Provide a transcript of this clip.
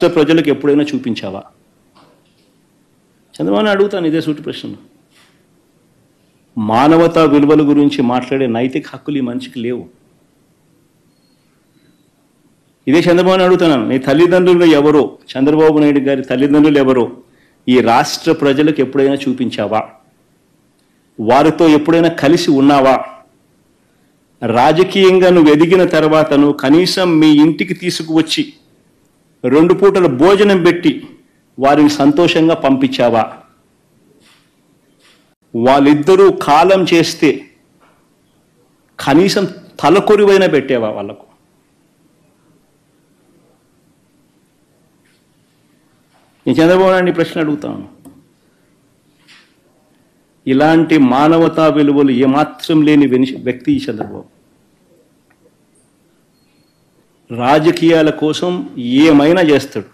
రాష్ట్ర ప్రజలకు ఎప్పుడైనా చూపించావా? చంద్రబాబు అడుగుతాను ఇదే సూటి ప్రశ్న. మానవతా విలువల గురించి మాట్లాడే నైతిక హక్కులు ఈ మనిషికి లేవు. ఇదే చంద్రబాబు అడుగుతున్నాను, నీ తల్లిదండ్రులు ఎవరో, చంద్రబాబు నాయుడు గారి తల్లిదండ్రులు ఎవరో ఈ రాష్ట్ర ప్రజలకు ఎప్పుడైనా చూపించావా? వారితో ఎప్పుడైనా కలిసి ఉన్నావా? రాజకీయంగా నువ్వు ఎదిగిన తర్వాత నువ్వు కనీసం మీ ఇంటికి తీసుకువచ్చి 2 పూటల భోజనం పెట్టి వారిని సంతోషంగా పంపించావా? వాళ్ళిద్దరూ కాలం చేస్తే కనీసం తలకొరివైనా పెట్టావా వాళ్ళకు? నేను చంద్రబాబు నాయుడు ప్రశ్న అడుగుతాను. ఇలాంటి మానవతా విలువలు ఏమాత్రం లేని వ్యక్తి ఈ చంద్రబాబు. రాజకీయాల కోసం ఏమైనా చేస్తాడు.